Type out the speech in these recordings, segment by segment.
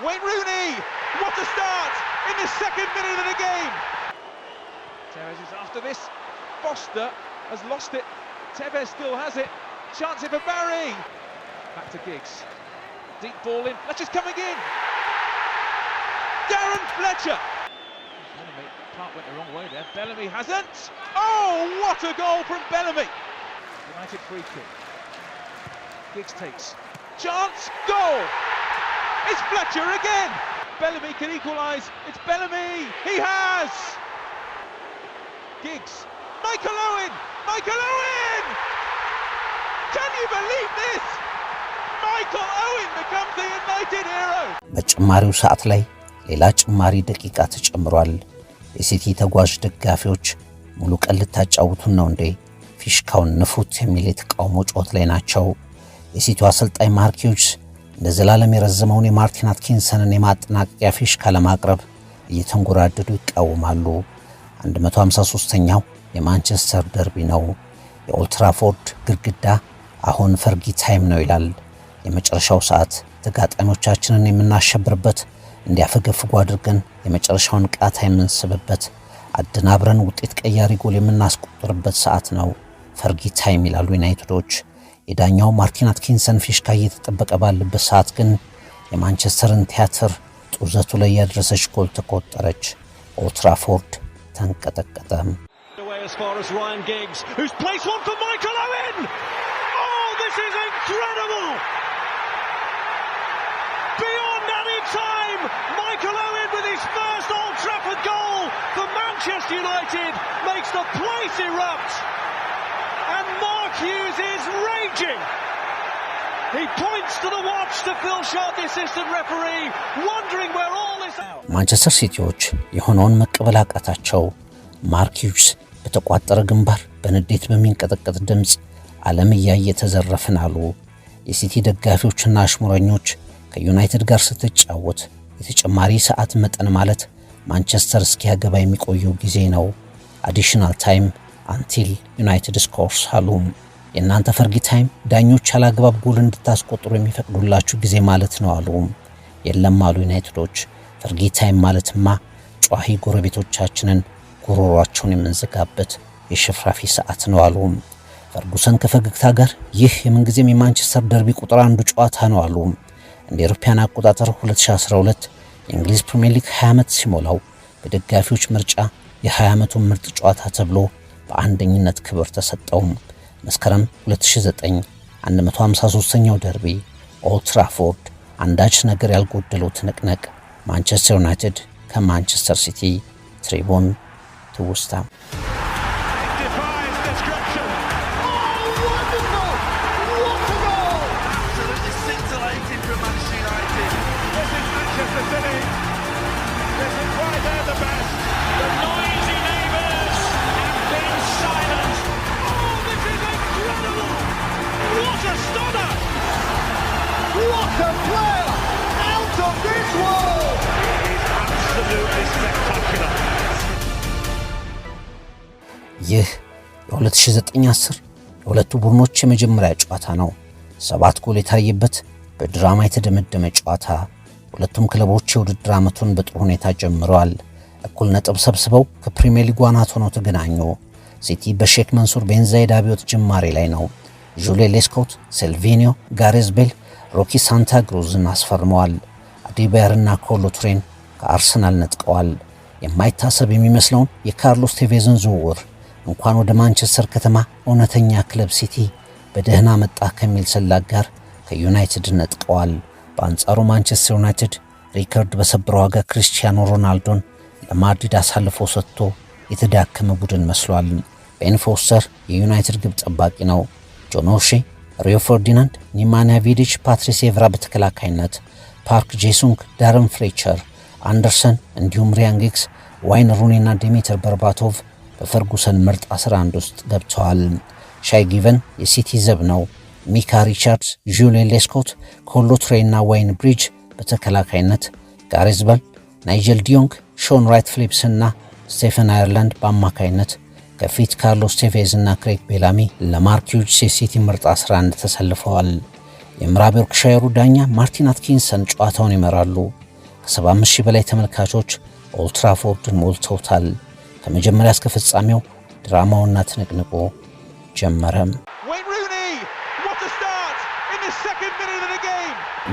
Wayne Rooney, what a start in the second minute of the game. Tevez is after this. Foster has lost it. Tevez still has it. Chance it for Barry. Back to Giggs. Deep ball in. Fletcher's coming in. Darren Fletcher. Bellamy, Park went the wrong way there. Bellamy hasn't. Oh, what a goal from Bellamy. United free kick. Giggs takes. Chance. Goal. It's Fletcher again. Bellamy can equalise. It's Bellamy. He has. Giggs. Michael Owen. Michael Owen. Can you believe this? Michael Owen becomes the United hero. በጭማሪው ሰዓት ላይ ሌላ ጭማሪ ደቂቃ ተጨምሯል። የሲቲ ተጓዥ ደጋፊዎች ሙሉ ቀን ልታጫውቱን ነው እንዴ? ፊሽካውን ንፉት የሚል የተቃውሞ ጩኸት ላይ ናቸው። የሲቲው አሰልጣኝ ማርክ ሂውጅስ እንደ ዘላለም የረዘመውን የማርቲን አትኪንሰንን የማጠናቀቂያ ፊሽካ ለማቅረብ እየተንጎራደዱ ይቃወማሉ። 153ኛው የማንቸስተር ደርቢ ነው። የኦልድ ትራፎርድ ግድግዳ አሁን ፈርጊ ታይም ነው ይላል። የመጨረሻው ሰዓት ተጋጣሚዎቻችንን የምናሸብርበት፣ እንዲያፈገፍጉ አድርገን የመጨረሻውን ቃታ የምንስብበት፣ አደናብረን ውጤት ቀያሪ ጎል የምናስቆጥርበት ሰዓት ነው። ፈርጊ ታይም ይላሉ ዩናይትዶች። የዳኛው ማርቲን አትኪንሰን ፊሽካ እየተጠበቀ ባለበት ሰዓት ግን የማንቸስተርን ቲያትር ጡዘቱ ላይ ያደረሰች ጎል ተቆጠረች። ኦልድ ትራፎርድ ተንቀጠቀጠ። As far as Ryan Giggs, who's placed one for Michael Owen. Oh, this is incredible! Beyond any time, Michael Owen with his first Old Trafford goal for Manchester United makes the place erupt. And Mark Hughes is raging. He points to the watch to Phil Sharp, the assistant referee, wondering where all this out. ማንቸስተር ሲቲዎች የሆነውን መቀበል አቃታቸው። ማርክ ሂውጅስ በተቋጠረ ግንባር በንዴት በሚንቀጠቀጥ ድምጽ ዓለም እያየ ተዘረፍን አሉ። የሲቲ ደጋፊዎችና አሽሙረኞች ከዩናይትድ ጋር ስትጫወት የተጨማሪ ሰዓት መጠን ማለት ማንቸስተር እስኪያገባ የሚቆየው ጊዜ ነው። አዲሽናል ታይም አንቲል ዩናይትድ ስኮርስ አሉ። የእናንተ ፈርጊ ታይም ዳኞች ያላግባብ ጎል እንድታስቆጥሩ የሚፈቅዱላችሁ ጊዜ ማለት ነው አሉ። የለም አሉ ዩናይትዶች። ፈርጊ ታይም ማለትማ ጨዋሂ ጎረቤቶቻችንን ጉሮሯቸውን የምንዘጋበት የሽፍራፊ ሰዓት ነው አሉ። ፈርጉሰን ከፈገግታ ጋር ይህ የምንጊዜም የማንቸስተር ደርቢ ቁጥር አንዱ ጨዋታ ነው አሉ። እንደ አውሮፓውያን አቆጣጠር 2012 የእንግሊዝ ፕሪሚየር ሊግ 20 ዓመት ሲሞላው በደጋፊዎች ምርጫ የ20 ዓመቱ ምርጥ ጨዋታ ተብሎ በአንደኝነት ክብር ተሰጠው። መስከረም 2009 153ኛው ደርቢ ኦልድ ትራፎርድ አንዳች ነገር ያልጎደለው ትንቅንቅ ማንቸስተር ዩናይትድ ከማንቸስተር ሲቲ ትሪቡን ትውስታ ይህ የ2009-10 የሁለቱ ቡድኖች የመጀመሪያ ጨዋታ ነው። 7 ጎል የታየበት በድራማ የተደመደመ ጨዋታ። ሁለቱም ክለቦች የውድድር ዓመቱን በጥሩ ሁኔታ ጀምረዋል። እኩል ነጥብ ሰብስበው ከፕሪሚየር ሊግ አናት ሆነው ተገናኙ። ሲቲ በሼክ መንሱር ቤንዛይድ አብዮት ጅማሬ ላይ ነው። ጁሊያን ሌስኮት፣ ሴልቪኒዮ፣ ጋሬዝ ቤል፣ ሮኪ ሳንታ ግሩዝን አስፈርመዋል። አዲባየርና ኮሎ ቱሬን ከአርሰናል ነጥቀዋል። የማይታሰብ የሚመስለውን የካርሎስ ቴቬዝን ዝውውር እንኳን ወደ ማንቸስተር ከተማ እውነተኛ ክለብ ሲቲ በደህና መጣ ከሚል ሰላቅ ጋር ከዩናይትድ ነጥቀዋል። በአንጻሩ ማንቸስተር ዩናይትድ ሪከርድ በሰበረ ዋጋ ክሪስቲያኖ ሮናልዶን ለማድሪድ አሳልፎ ሰጥቶ የተዳከመ ቡድን መስሏል። ቤን ፎስተር የዩናይትድ ግብ ጠባቂ ነው። ጆን ኦሼ፣ ሪዮ ፈርዲናንድ፣ ኒማንያ ቪዲች፣ ፓትሪስ ኤቭራ በተከላካይነት፣ ፓርክ ጄሱንግ፣ ዳረን ፍሌቸር፣ አንደርሰን እንዲሁም ሪያን ጊግስ፣ ዋይን ሩኒና ዲሚተር በርባቶቭ በፈርጉሰን ምርጥ 11 ውስጥ ገብተዋል። ሻይ ጊቨን የሲቲ ዘብ ነው። ሚካ ሪቻርድስ፣ ጁሊያን ሌስኮት፣ ኮሎ ቱሬና ዋይን ብሪጅ በተከላካይነት፣ ጋሬዝ ቤል፣ ናይጀል ዲዮንግ፣ ሾን ራይት ፊሊፕስ እና ስቴፈን አየርላንድ በአማካይነት ከፊት ካርሎስ ቴቬዝ እና ክሬግ ቤላሚ ለማርክ ሂውጅስ የሲቲ ምርጥ 11 ተሰልፈዋል። የምዕራብ ዮርክሻየሩ ዳኛ ማርቲን አትኪንሰን ጨዋታውን ይመራሉ። ከ75,000 በላይ ተመልካቾች ኦልድ ትራፎርድን ሞልተውታል። ከመጀመሪያ እስከ ፍጻሜው ድራማውና ትንቅንቁ ጀመረም።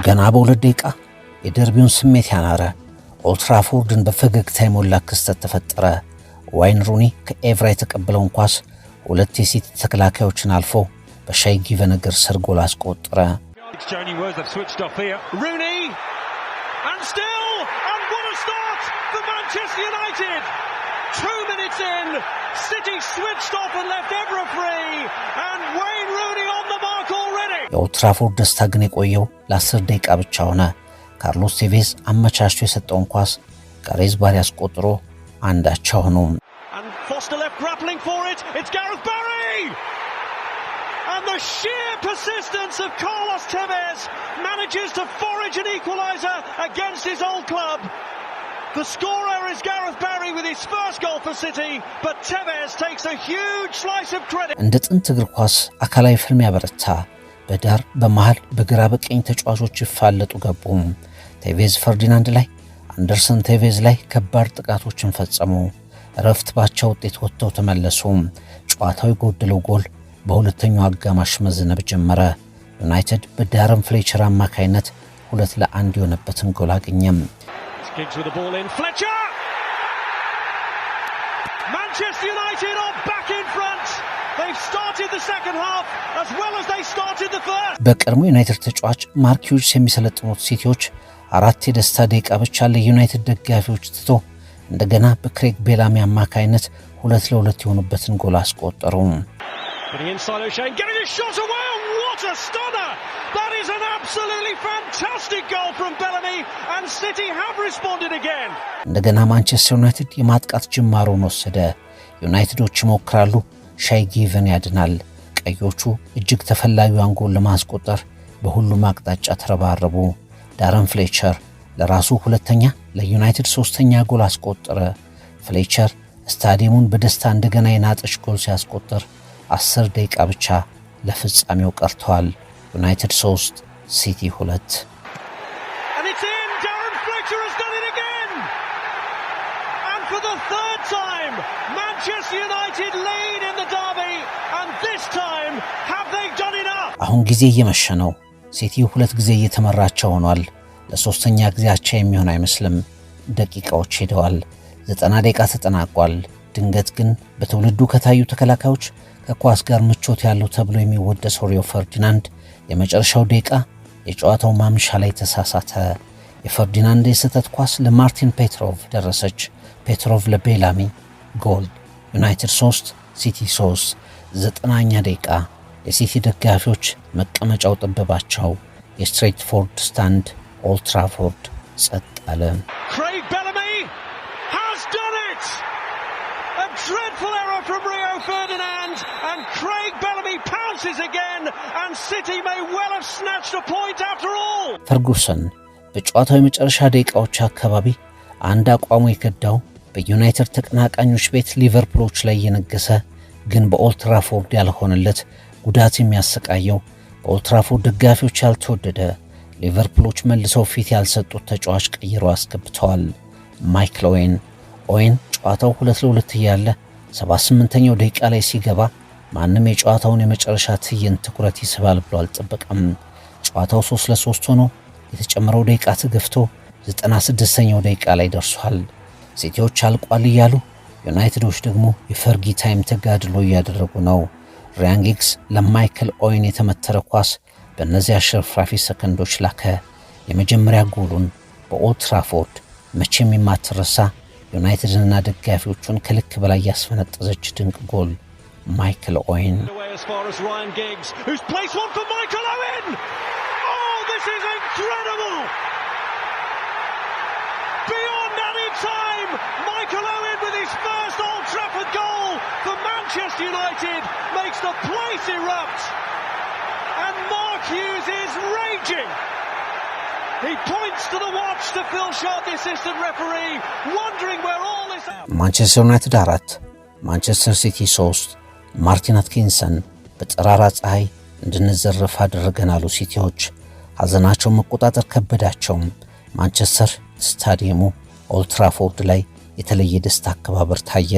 ገና በሁለት ደቂቃ የደርቢውን ስሜት ያናረ ኦልድ ትራፎርድን በፈገግታ የሞላ ክስተት ተፈጠረ። ዋይን ሩኒ ከኤቭራ የተቀበለውን ኳስ ሁለት የሲቲ ተከላካዮችን አልፎ በሻይ ጊቨነገር ስር ጎል አስቆጠረ። And still, and what a start for Manchester United! 2 minutes in, City switched off and left Evra free, and Wayne Rooney on the mark already. የኦልድ ትራፎርድ ደስታ ግን የቆየው ለ10 ደቂቃ ብቻ ሆነ። ካርሎስ ቴቬዝ አመቻችቶ የሰጠውን ኳስ ጋሬዝ ባሪ አስቆጥሮ አንዳቻ ሆኑ። And Foster left grappling for it, it's Gareth Barry! And the sheer persistence of Carlos Tevez manages to forage an equaliser against his old club. The scorer is Gareth Barry with his first goal for City, but Tevez takes a huge slice of credit. እንደ ጥንት እግር ኳስ አካላዊ ፍልሚያ በረታ። በዳር በመሃል በግራ በቀኝ ተጫዋቾች ይፋለጡ ገቡም። ቴቬዝ ፈርዲናንድ ላይ፣ አንደርሰን ቴቬዝ ላይ ከባድ ጥቃቶችን ፈጸሙ። እረፍት ባቻ ውጤት ወጥተው ተመለሱ። ጨዋታው የጎደለው ጎል በሁለተኛው አጋማሽ መዝነብ ጀመረ። ዩናይትድ በዳረን ፍሌቸር አማካይነት 2-1 የሆነበትን ጎል አገኘም። Manchester United are back in front. They've started the second half as well as they started the first. በቀድሞ ዩናይትድ ተጫዋች ማርክ ሂውጅስ የሚሰለጥኑት ሲቲዎች 4 የደስታ ደቂቃ ብቻ ለዩናይትድ ደጋፊዎች ትቶ እንደገና በክሬግ ቤላሚ አማካይነት 2-2 የሆኑበትን ጎል አስቆጠሩ። Getting inside O'Shane, getting a shot away, what a stunner! That is an absolutely fantastic goal from Bellamy, and City have responded again. እንደገና ማንቸስተር ዩናይትድ የማጥቃት ጅማሮን ወሰደ። ዩናይትዶች ይሞክራሉ፣ ሻይ ጊቨን ያድናል። ቀዮቹ እጅግ ተፈላጊውን ጎል ለማስቆጠር በሁሉም አቅጣጫ ተረባረቡ። ዳረን ፍሌቸር ለራሱ ሁለተኛ ለዩናይትድ ሶስተኛ ጎል አስቆጠረ። ፍሌቸር ስታዲየሙን በደስታ እንደገና የናጠች ጎል ሲያስቆጥር 10 ደቂቃ ብቻ ለፍጻሜው ቀርተዋል። ዩናይትድ 3 ሲቲ 2። And it's in, Darren Fletcher has done it again. And for the third time, Manchester United lead in the derby, and this time have they done enough? አሁን ጊዜ እየመሸ ነው። ሲቲ 2 ጊዜ እየተመራቸው ሆኗል። ለሶስተኛ ጊዜ አቻ የሚሆን አይመስልም። ደቂቃዎች ሄደዋል። 90 ደቂቃ ተጠናቋል። ድንገት ግን በትውልዱ ከታዩ ተከላካዮች ከኳስ ጋር ምቾት ያለው ተብሎ የሚወደሰው ሪዮ ፈርዲናንድ የመጨረሻው ደቂቃ የጨዋታው ማምሻ ላይ ተሳሳተ። የፈርዲናንድ የስህተት ኳስ ለማርቲን ፔትሮቭ ደረሰች። ፔትሮቭ ለቤላሚ ጎል። ዩናይትድ 3 ሲቲ 3። 90ኛ ደቂቃ የሲቲ ደጋፊዎች መቀመጫው ጠበባቸው። የስትሬትፎርድ ስታንድ ኦልድ ትራፎርድ ጸጥ አለ። Craig Bellamy has done it! A dreadful error from Rio Ferdinand, and Craig Bellamy pounces again, and City may well have snatched a point after all. ፈርጉሰን በጨዋታው የመጨረሻ ደቂቃዎች አካባቢ አንድ አቋሙ የከዳው በዩናይትድ ተቀናቃኞች ቤት ሊቨርፑሎች ላይ የነገሰ ግን በኦልድ ትራፎርድ ያልሆነለት ጉዳት የሚያሰቃየው በኦልድ ትራፎርድ ደጋፊዎች ያልተወደደ ሊቨርፑሎች መልሰው ፊት ያልሰጡት ተጫዋች ቀይሮ አስገብተዋል። ማይክል ኦዌን ጨዋታው 2-2 እያለ 78ኛው ደቂቃ ላይ ሲገባ ማንም የጨዋታውን የመጨረሻ ትዕይንት ትኩረት ይስባል ብሎ አልጠበቀም። ጨዋታው 3-3 ሆኖ የተጨመረው ደቂቃ ተገፍቶ 96ኛው ደቂቃ ላይ ደርሷል። ሲቲዎች አልቋል እያሉ ዩናይትዶች ደግሞ የፈርጊ ታይም ተጋድሎ እያደረጉ ነው። ራያን ጊግስ ለማይክል ኦዌን የተመተረ ኳስ በእነዚያ አሸርፍራፊ ሰከንዶች ላከ። የመጀመሪያ ጎሉን በኦልድ ትራፎርድ መቼም የማትረሳ ዩናይትድንና ደጋፊዎቹን ከልክ በላይ ያስፈነጠዘች ድንቅ ጎል ማይክል ኦዌን። Ryan Giggs, who's placed one for Michael Owen! Oh, this is incredible! Beyond any time, Michael Owen with his first Old Trafford goal for Manchester United makes the place erupt. And Mark Hughes is raging. He points to the watch to Phil Sharp, the assistant referee, wondering where all this happened. ማንቸስተር ዩናይትድ 4 ማንቸስተር ሲቲ 3። ማርቲን አትኪንሰን በጠራራ ፀሐይ እንድንዘረፍ አደረገን አሉ ሲቲዎች። ሐዘናቸው መቆጣጠር ከበዳቸው። ማንቸስተር ስታዲየሙ ኦልትራፎርድ ላይ የተለየ ደስታ አከባበር ታየ።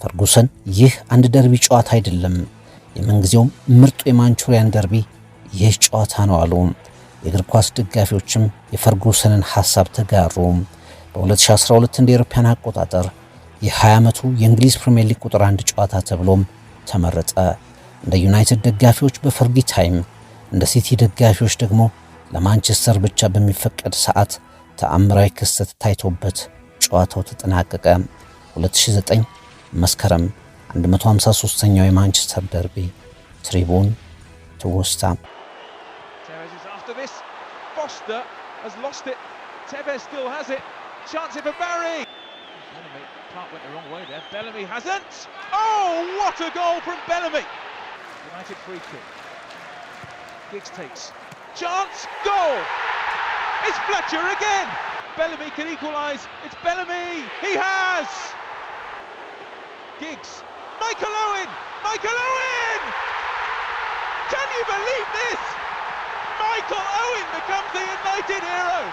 ፈርጉሰን ይህ አንድ ደርቢ ጨዋታ አይደለም፣ የምንጊዜውም ምርጡ የማንቹሪያን ደርቢ ይህ ጨዋታ ነው አሉ። የእግር ኳስ ደጋፊዎችም የፈርጉሰንን ሐሳብ ተጋሩ። በ2012 እንደ አውሮፓውያን አቆጣጠር የ20 ዓመቱ የእንግሊዝ ፕሪሚየር ሊግ ቁጥር 1 ጨዋታ ተብሎም ተመረጠ። እንደ ዩናይትድ ደጋፊዎች በፈርጊ ታይም፣ እንደ ሲቲ ደጋፊዎች ደግሞ ለማንቸስተር ብቻ በሚፈቀድ ሰዓት ተአምራዊ ክስተት ታይቶበት ጨዋታው ተጠናቀቀ። 2009 መስከረም 153ኛው የማንቸስተር ደርቢ ትሪቡን ትውስታ። Foster has lost it. Tevez still has it. Chance it for Barry. Park went the wrong way there. Bellamy hasn't. Oh, what a goal from Bellamy. United free kick. Giggs takes. Chance. Goal. It's Fletcher again. Bellamy can equalise. It's Bellamy. He has. Giggs. Michael Owen. Michael Owen. Can you believe this? Michael Owen becomes the United hero.